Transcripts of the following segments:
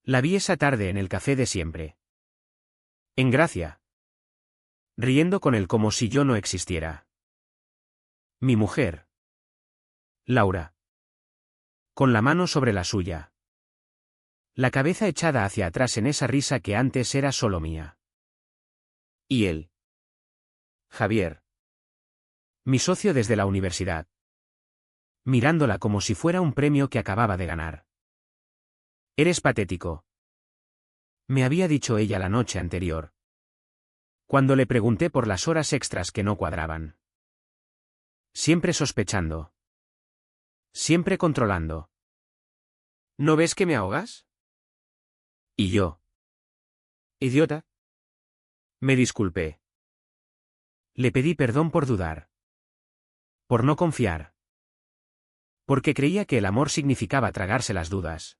La vi esa tarde en el café de siempre. En Gracia. Riendo con él como si yo no existiera. Mi mujer. Laura. Con la mano sobre la suya. La cabeza echada hacia atrás en esa risa que antes era solo mía. ¿Y él? Javier. Mi socio desde la universidad. Mirándola como si fuera un premio que acababa de ganar. Eres patético. Me había dicho ella la noche anterior. Cuando le pregunté por las horas extras que no cuadraban. Siempre sospechando. Siempre controlando. ¿No ves que me ahogas? ¿Y yo? Idiota. Me disculpé. Le pedí perdón por dudar. Por no confiar. Porque creía que el amor significaba tragarse las dudas.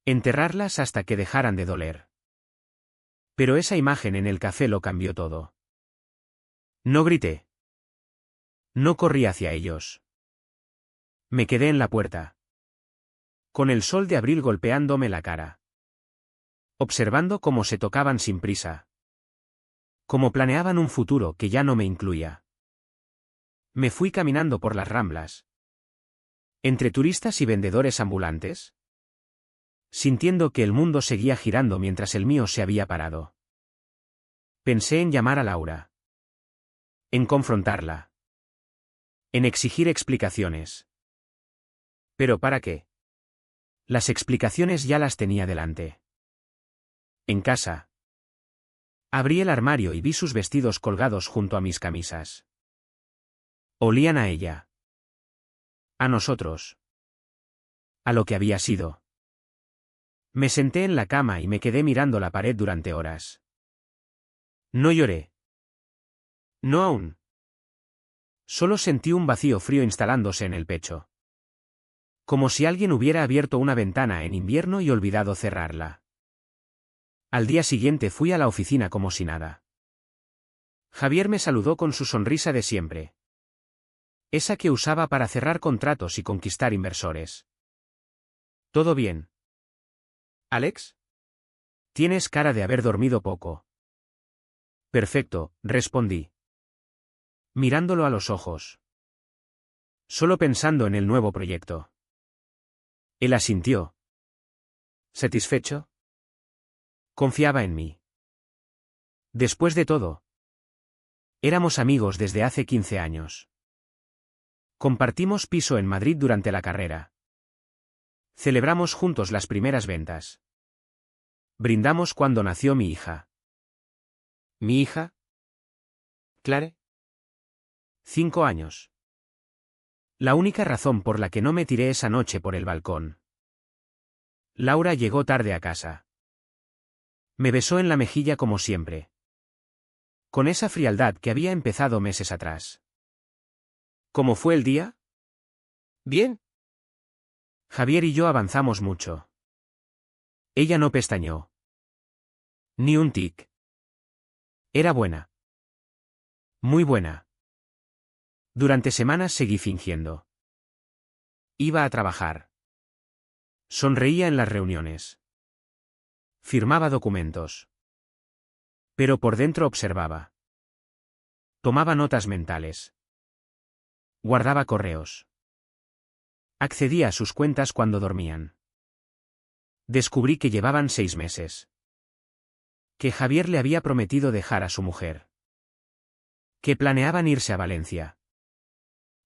Enterrarlas hasta que dejaran de doler. Pero esa imagen en el café lo cambió todo. No grité. No corrí hacia ellos. Me quedé en la puerta. Con el sol de abril golpeándome la cara. Observando cómo se tocaban sin prisa. Cómo planeaban un futuro que ya no me incluía. Me fui caminando por las Ramblas. Entre turistas y vendedores ambulantes. Sintiendo que el mundo seguía girando mientras el mío se había parado. Pensé en llamar a Laura. En confrontarla. En exigir explicaciones. ¿Pero para qué? Las explicaciones ya las tenía delante. En casa. Abrí el armario y vi sus vestidos colgados junto a mis camisas. Olían a ella. A nosotros. A lo que había sido. Me senté en la cama y me quedé mirando la pared durante horas. No lloré. No aún. Solo sentí un vacío frío instalándose en el pecho. Como si alguien hubiera abierto una ventana en invierno y olvidado cerrarla. Al día siguiente fui a la oficina como si nada. Javier me saludó con su sonrisa de siempre. Esa que usaba para cerrar contratos y conquistar inversores. ¿Todo bien? ¿Alex? Tienes cara de haber dormido poco. Perfecto, respondí. Mirándolo a los ojos. Solo pensando en el nuevo proyecto. Él asintió. ¿Satisfecho? Confiaba en mí. Después de todo. Éramos amigos desde hace 15 años. Compartimos piso en Madrid durante la carrera. Celebramos juntos las primeras ventas. Brindamos cuando nació mi hija. ¿Mi hija? ¿Clare? 5 años. La única razón por la que no me tiré esa noche por el balcón. Laura llegó tarde a casa. Me besó en la mejilla como siempre. Con esa frialdad que había empezado meses atrás. ¿Cómo fue el día? Bien. Javier y yo avanzamos mucho. Ella no pestañeó. Ni un tic. Era buena. Muy buena. Durante semanas seguí fingiendo. Iba a trabajar. Sonreía en las reuniones. Firmaba documentos. Pero por dentro observaba. Tomaba notas mentales. Guardaba correos. Accedía a sus cuentas cuando dormían. Descubrí que llevaban 6 meses. Que Javier le había prometido dejar a su mujer. Que planeaban irse a Valencia.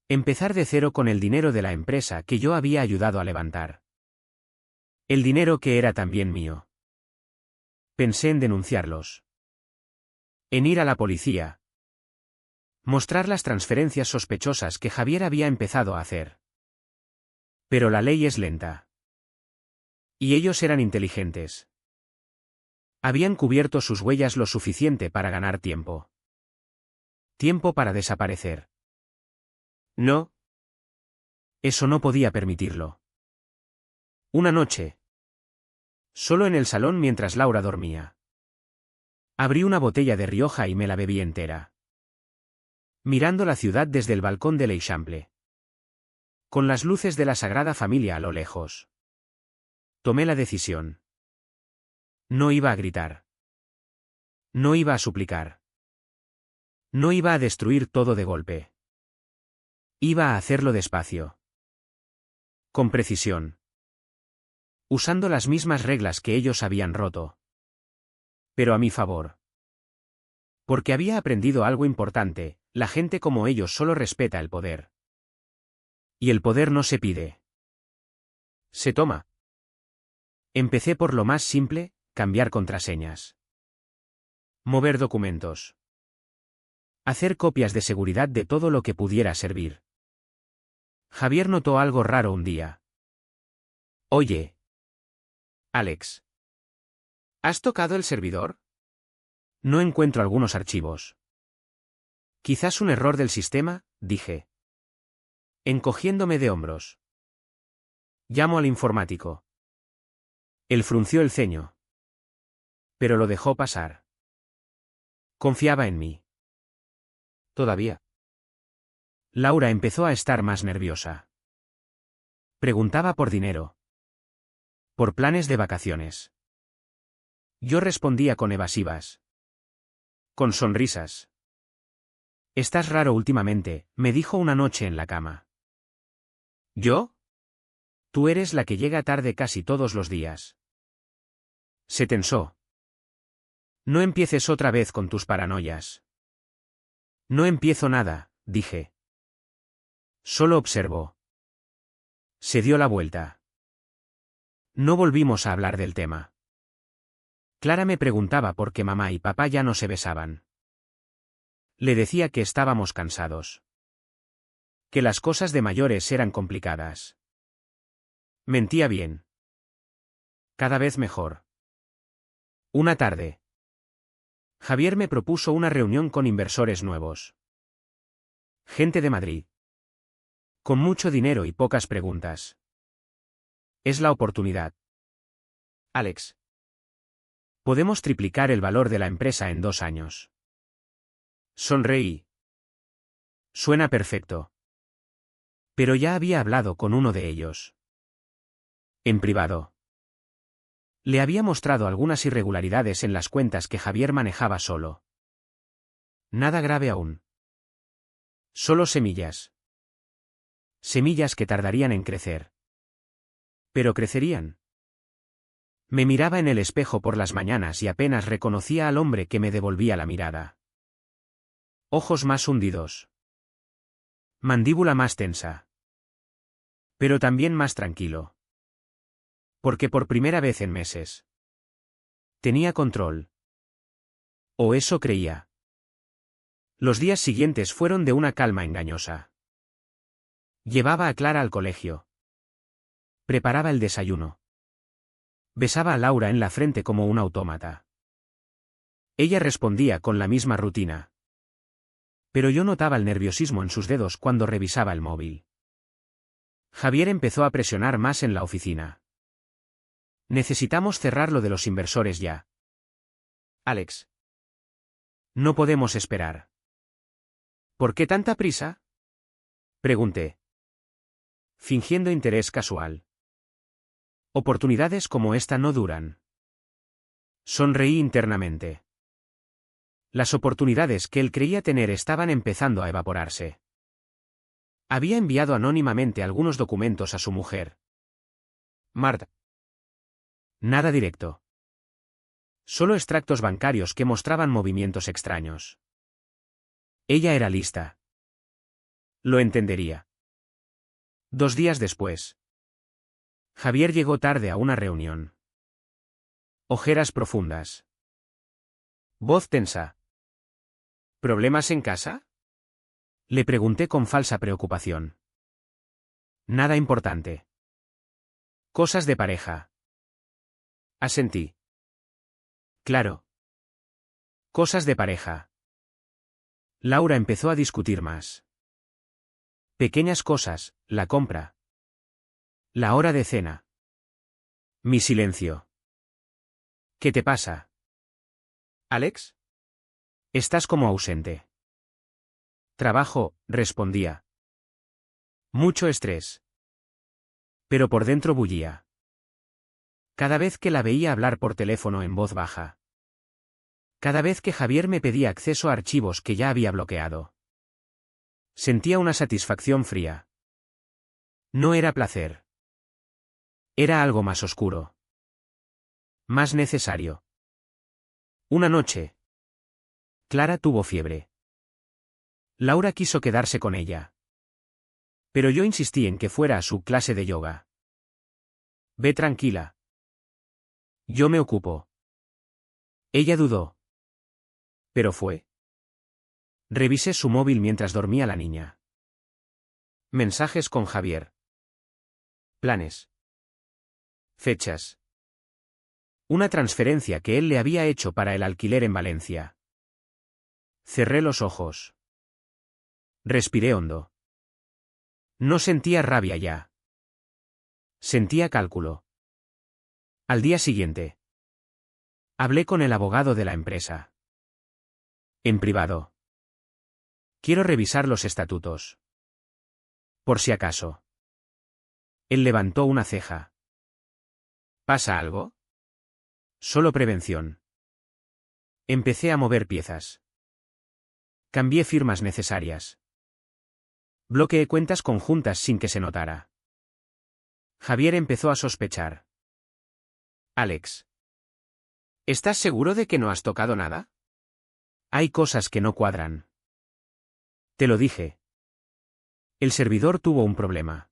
Empezar de cero con el dinero de la empresa que yo había ayudado a levantar. El dinero que era también mío. Pensé en denunciarlos. En ir a la policía. Mostrar las transferencias sospechosas que Javier había empezado a hacer. Pero la ley es lenta. Y ellos eran inteligentes. Habían cubierto sus huellas lo suficiente para ganar tiempo. Tiempo para desaparecer. No. Eso no podía permitirlo. Una noche. Solo en el salón mientras Laura dormía. Abrí una botella de Rioja y me la bebí entera. Mirando la ciudad desde el balcón de l'Eixample. Con las luces de la Sagrada Familia a lo lejos. Tomé la decisión. No iba a gritar. No iba a suplicar. No iba a destruir todo de golpe. Iba a hacerlo despacio. Con precisión. Usando las mismas reglas que ellos habían roto. Pero a mi favor. Porque había aprendido algo importante, la gente como ellos solo respeta el poder. Y el poder no se pide. Se toma. Empecé por lo más simple, cambiar contraseñas. Mover documentos. Hacer copias de seguridad de todo lo que pudiera servir. Javier notó algo raro un día. Oye. Alex. ¿Has tocado el servidor? No encuentro algunos archivos. Quizás un error del sistema, dije. Encogiéndome de hombros. Llamo al informático. Él frunció el ceño. Pero lo dejó pasar. Confiaba en mí. Todavía. Laura empezó a estar más nerviosa. Preguntaba por dinero. Por planes de vacaciones. Yo respondía con evasivas. Con sonrisas. Estás raro últimamente, me dijo una noche en la cama. ¿Yo? Tú eres la que llega tarde casi todos los días. Se tensó. No empieces otra vez con tus paranoias. No empiezo nada, dije. Solo observo. Se dio la vuelta. No volvimos a hablar del tema. Clara me preguntaba por qué mamá y papá ya no se besaban. Le decía que estábamos cansados. Que las cosas de mayores eran complicadas. Mentía bien. Cada vez mejor. Una tarde. Javier me propuso una reunión con inversores nuevos. Gente de Madrid. Con mucho dinero y pocas preguntas. Es la oportunidad. Alex. Podemos triplicar el valor de la empresa en 2 años. Sonreí. Suena perfecto. Pero ya había hablado con uno de ellos. En privado. Le había mostrado algunas irregularidades en las cuentas que Javier manejaba solo. Nada grave aún. Solo semillas. Semillas que tardarían en crecer. Pero crecerían. Me miraba en el espejo por las mañanas y apenas reconocía al hombre que me devolvía la mirada. Ojos más hundidos. Mandíbula más tensa. Pero también más tranquilo. Porque por primera vez en meses. Tenía control. O eso creía. Los días siguientes fueron de una calma engañosa. Llevaba a Clara al colegio. Preparaba el desayuno. Besaba a Laura en la frente como un autómata. Ella respondía con la misma rutina. Pero yo notaba el nerviosismo en sus dedos cuando revisaba el móvil. Javier empezó a presionar más en la oficina. Necesitamos cerrar lo de los inversores ya. Alex. No podemos esperar. ¿Por qué tanta prisa? Pregunté. Fingiendo interés casual. Oportunidades como esta no duran. Sonreí internamente. Las oportunidades que él creía tener estaban empezando a evaporarse. Había enviado anónimamente algunos documentos a su mujer. Marta. Nada directo. Solo extractos bancarios que mostraban movimientos extraños. Ella era lista. Lo entendería. 2 días después. Javier llegó tarde a una reunión. Ojeras profundas. Voz tensa. ¿Problemas en casa? Le pregunté con falsa preocupación. Nada importante. Cosas de pareja. Asentí. Claro. Cosas de pareja. Laura empezó a discutir más. Pequeñas cosas, la compra. La hora de cena. Mi silencio. ¿Qué te pasa? ¿Alex? Estás como ausente. Trabajo, respondía. Mucho estrés. Pero por dentro bullía. Cada vez que la veía hablar por teléfono en voz baja. Cada vez que Javier me pedía acceso a archivos que ya había bloqueado. Sentía una satisfacción fría. No era placer. Era algo más oscuro. Más necesario. Una noche. Clara tuvo fiebre. Laura quiso quedarse con ella. Pero yo insistí en que fuera a su clase de yoga. Ve tranquila. Yo me ocupo. Ella dudó. Pero fue. Revisé su móvil mientras dormía la niña. Mensajes con Javier. Planes. Fechas. Una transferencia que él le había hecho para el alquiler en Valencia. Cerré los ojos. Respiré hondo. No sentía rabia ya. Sentía cálculo. Al día siguiente. Hablé con el abogado de la empresa. En privado. Quiero revisar los estatutos. Por si acaso. Él levantó una ceja. ¿Pasa algo? Solo prevención. Empecé a mover piezas. Cambié firmas necesarias. Bloqueé cuentas conjuntas sin que se notara. Javier empezó a sospechar. Alex. ¿Estás seguro de que no has tocado nada? Hay cosas que no cuadran. Te lo dije. El servidor tuvo un problema.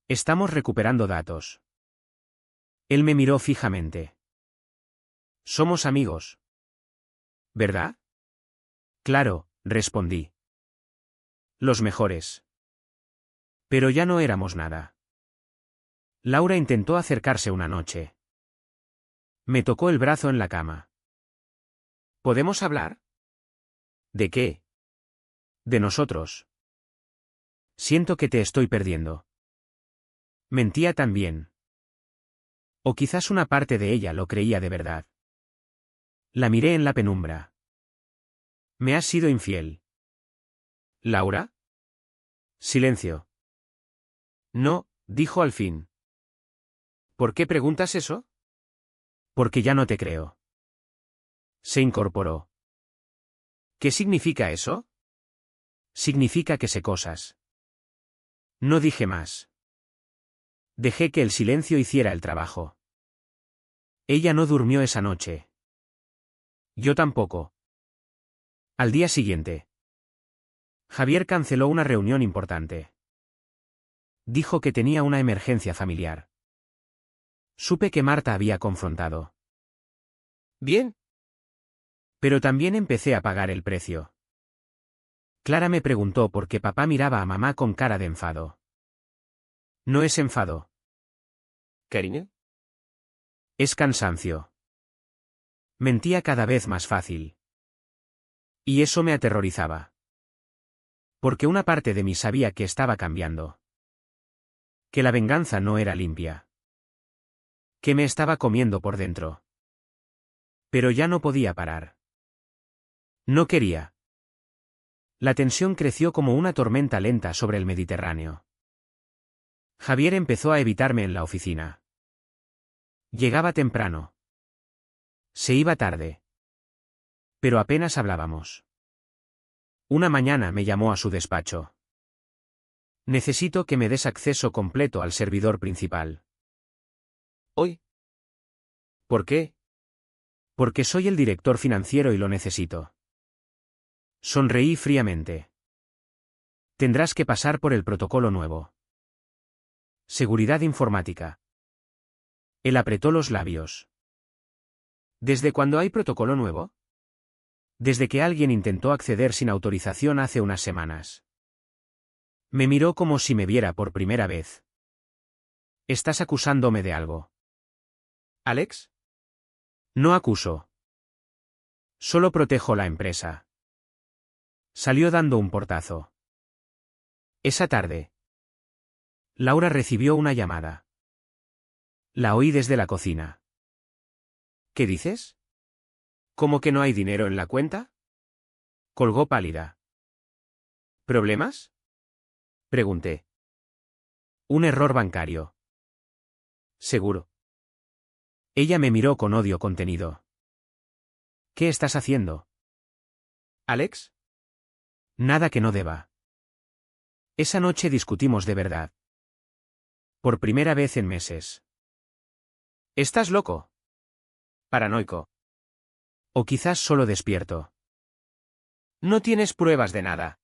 Estamos recuperando datos. Él me miró fijamente. Somos amigos. ¿Verdad? Claro, respondí. Los mejores. Pero ya no éramos nada. Laura intentó acercarse una noche. Me tocó el brazo en la cama. ¿Podemos hablar? ¿De qué? De nosotros. Siento que te estoy perdiendo. Mentía también. O quizás una parte de ella lo creía de verdad. La miré en la penumbra. ¿Me has sido infiel? ¿Laura? Silencio. No, dijo al fin. ¿Por qué preguntas eso? Porque ya no te creo. Se incorporó. ¿Qué significa eso? Significa que sé cosas. No dije más. Dejé que el silencio hiciera el trabajo. Ella no durmió esa noche. Yo tampoco. Al día siguiente. Javier canceló una reunión importante. Dijo que tenía una emergencia familiar. Supe que Marta había confrontado. Bien. Pero también empecé a pagar el precio. Clara me preguntó por qué papá miraba a mamá con cara de enfado. No es enfado. ¿Cariño? Es cansancio. Mentía cada vez más fácil. Y eso me aterrorizaba. Porque una parte de mí sabía que estaba cambiando. Que la venganza no era limpia. Que me estaba comiendo por dentro. Pero ya no podía parar. No quería. La tensión creció como una tormenta lenta sobre el Mediterráneo. Javier empezó a evitarme en la oficina. Llegaba temprano. Se iba tarde. Pero apenas hablábamos. Una mañana me llamó a su despacho. Necesito que me des acceso completo al servidor principal. ¿Hoy? ¿Por qué? Porque soy el director financiero y lo necesito. Sonreí fríamente. Tendrás que pasar por el protocolo nuevo. Seguridad informática. Él apretó los labios. ¿Desde cuándo hay protocolo nuevo? Desde que alguien intentó acceder sin autorización hace unas semanas. Me miró como si me viera por primera vez. ¿Estás acusándome de algo? ¿Alex? No acuso. Solo protejo la empresa. Salió dando un portazo. Esa tarde. Laura recibió una llamada. La oí desde la cocina. ¿Qué dices? ¿Cómo que no hay dinero en la cuenta? Colgó pálida. ¿Problemas? Pregunté. Un error bancario. Seguro. Ella me miró con odio contenido. ¿Qué estás haciendo? ¿Alex? Nada que no deba. Esa noche discutimos de verdad. Por primera vez en meses. ¿Estás loco? Paranoico. O quizás solo despierto. No tienes pruebas de nada.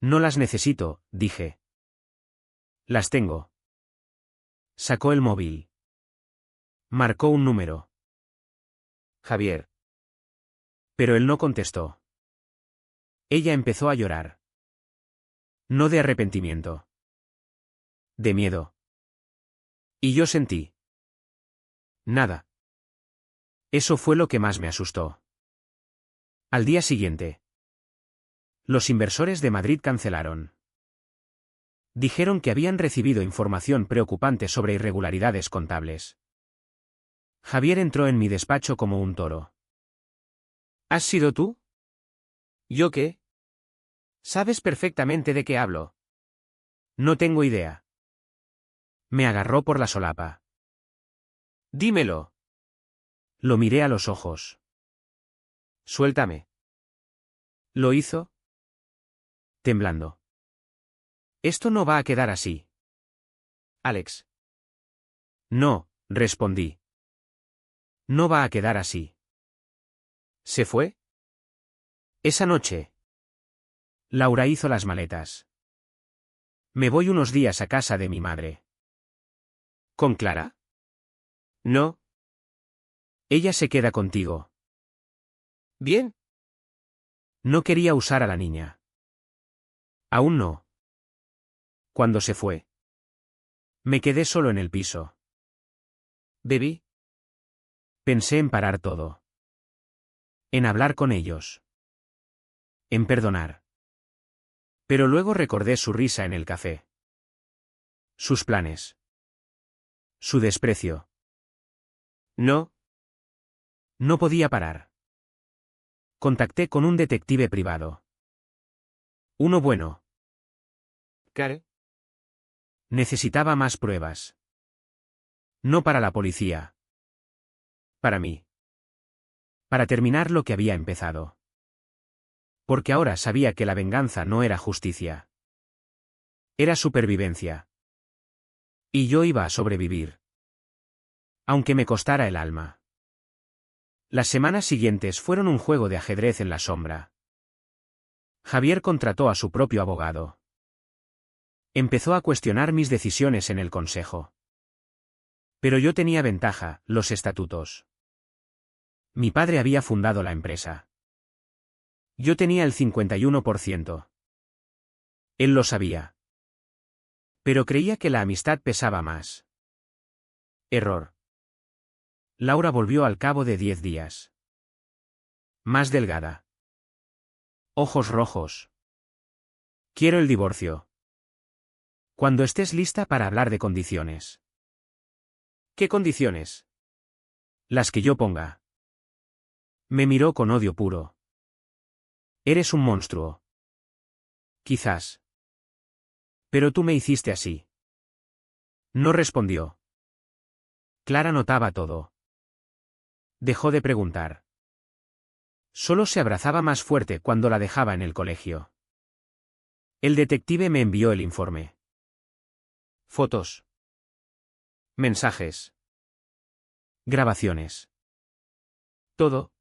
No las necesito, dije. Las tengo. Sacó el móvil. Marcó un número. Javier. Pero él no contestó. Ella empezó a llorar. No de arrepentimiento. De miedo. Y yo sentí. Nada. Eso fue lo que más me asustó. Al día siguiente. Los inversores de Madrid cancelaron. Dijeron que habían recibido información preocupante sobre irregularidades contables. Javier entró en mi despacho como un toro. ¿Has sido tú? ¿Yo qué? Sabes perfectamente de qué hablo. No tengo idea. Me agarró por la solapa. Dímelo. Lo miré a los ojos. Suéltame. ¿Lo hizo? Temblando. Esto no va a quedar así. Alex. No, respondí. No va a quedar así. ¿Se fue? Esa noche. Laura hizo las maletas. Me voy unos días a casa de mi madre. ¿Con Clara? No. Ella se queda contigo. Bien. No quería usar a la niña. Aún no. Cuando se fue. Me quedé solo en el piso. Bebí. Pensé en parar todo. En hablar con ellos. En perdonar. Pero luego recordé su risa en el café. Sus planes. Su desprecio. No. No podía parar. Contacté con un detective privado. Uno bueno. ¿Care? Necesitaba más pruebas. No para la policía. Para mí. Para terminar lo que había empezado. Porque ahora sabía que la venganza no era justicia. Era supervivencia. Y yo iba a sobrevivir. Aunque me costara el alma. Las semanas siguientes fueron un juego de ajedrez en la sombra. Javier contrató a su propio abogado. Empezó a cuestionar mis decisiones en el consejo. Pero yo tenía ventaja, los estatutos. Mi padre había fundado la empresa. Yo tenía el 51%. Él lo sabía. Pero creía que la amistad pesaba más. Error. Laura volvió al cabo de 10 días. Más delgada. Ojos rojos. Quiero el divorcio. Cuando estés lista para hablar de condiciones. ¿Qué condiciones? Las que yo ponga. Me miró con odio puro. Eres un monstruo. Quizás. Pero tú me hiciste así. No respondió. Clara notaba todo. Dejó de preguntar. Solo se abrazaba más fuerte cuando la dejaba en el colegio. El detective me envió el informe. Fotos. Mensajes. Grabaciones. Todo.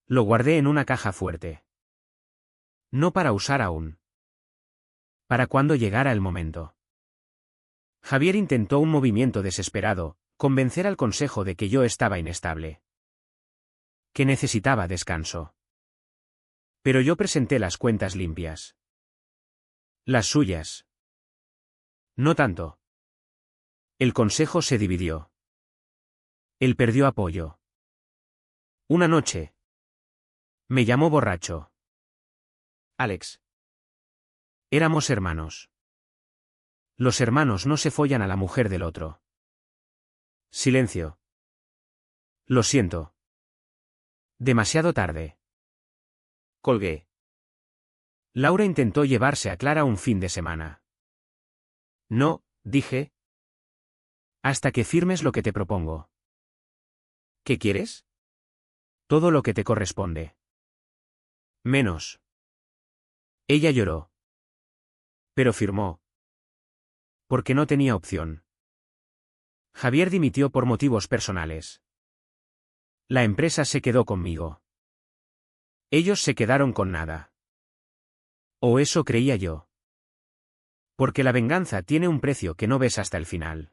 Lo guardé en una caja fuerte. No para usar aún. Para cuando llegara el momento. Javier intentó un movimiento desesperado, convencer al consejo de que yo estaba inestable. Que necesitaba descanso. Pero yo presenté las cuentas limpias. Las suyas. No tanto. El consejo se dividió. Él perdió apoyo. Una noche. Me llamó borracho. Alex. Éramos hermanos. Los hermanos no se follan a la mujer del otro. Silencio. Lo siento. Demasiado tarde. Colgué. Laura intentó llevarse a Clara un fin de semana. No, dije. Hasta que firmes lo que te propongo. ¿Qué quieres? Todo lo que te corresponde. Menos. Ella lloró. Pero firmó. Porque no tenía opción. Javier dimitió por motivos personales. La empresa se quedó conmigo. Ellos se quedaron con nada. O eso creía yo. Porque la venganza tiene un precio que no ves hasta el final.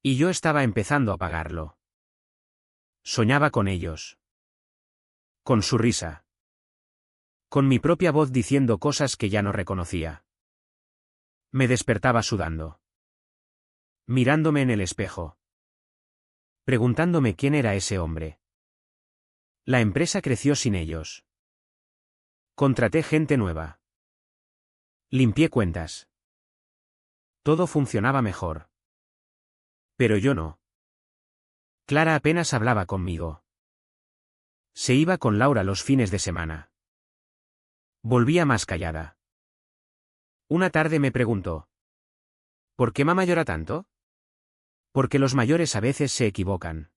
Y yo estaba empezando a pagarlo. Soñaba con ellos. Con su risa. Con mi propia voz diciendo cosas que ya no reconocía. Me despertaba sudando. Mirándome en el espejo. Preguntándome quién era ese hombre. La empresa creció sin ellos. Contraté gente nueva. Limpié cuentas. Todo funcionaba mejor. Pero yo no. Clara apenas hablaba conmigo. Se iba con Laura los fines de semana. Volvía más callada. Una tarde me preguntó. ¿Por qué mamá llora tanto? Porque los mayores a veces se equivocan.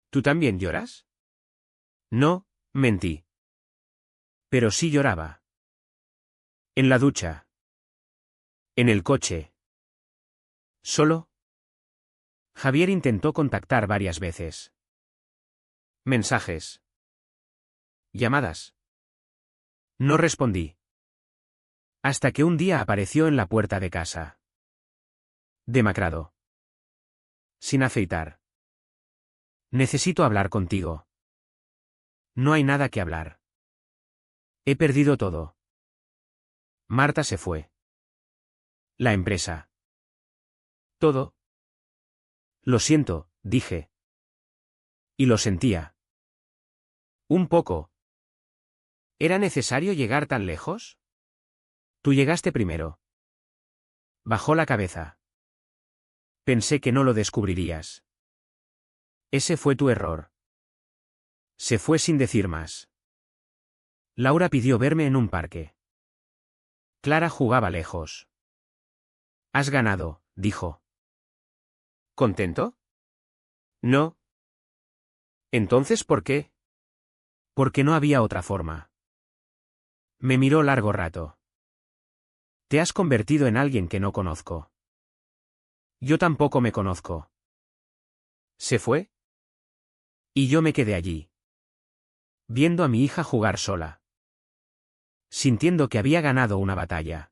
¿Tú también lloras? No, mentí. Pero sí lloraba. En la ducha. En el coche. ¿Solo? Javier intentó contactar varias veces. Mensajes. Llamadas. No respondí. Hasta que un día apareció en la puerta de casa. Demacrado. Sin afeitar. Necesito hablar contigo. No hay nada que hablar. He perdido todo. Marta se fue. La empresa. Todo. Lo siento, dije. Y lo sentía. Un poco. ¿Era necesario llegar tan lejos? Tú llegaste primero. Bajó la cabeza. Pensé que no lo descubrirías. Ese fue tu error. Se fue sin decir más. Laura pidió verme en un parque. Clara jugaba lejos. Has ganado, dijo. ¿Contento? No. ¿Entonces por qué? Porque no había otra forma. Me miró largo rato. Te has convertido en alguien que no conozco. Yo tampoco me conozco. ¿Se fue? Y yo me quedé allí. Viendo a mi hija jugar sola. Sintiendo que había ganado una batalla.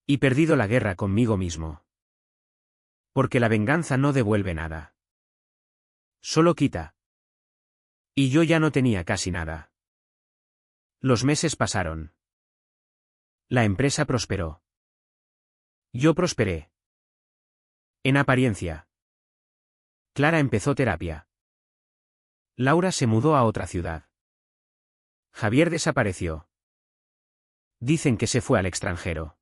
Y perdido la guerra conmigo mismo. Porque la venganza no devuelve nada. Solo quita. Y yo ya no tenía casi nada. Los meses pasaron. La empresa prosperó. Yo prosperé. En apariencia. Clara empezó terapia. Laura se mudó a otra ciudad. Javier desapareció. Dicen que se fue al extranjero.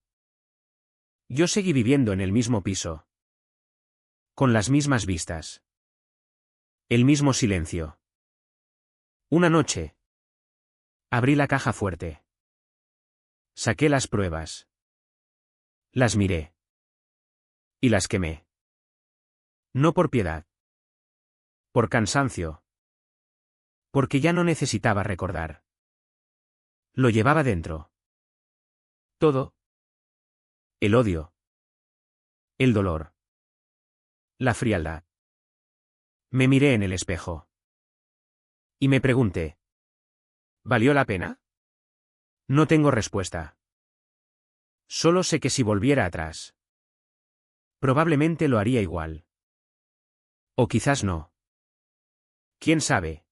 Yo seguí viviendo en el mismo piso. Con las mismas vistas. El mismo silencio. Una noche. Abrí la caja fuerte. Saqué las pruebas. Las miré. Y las quemé. No por piedad. Por cansancio. Porque ya no necesitaba recordar. Lo llevaba dentro. Todo. El odio. El dolor. La frialdad. Me miré en el espejo. Y me pregunté. ¿Valió la pena? No tengo respuesta. Solo sé que si volviera atrás. Probablemente lo haría igual. O quizás no. ¿Quién sabe?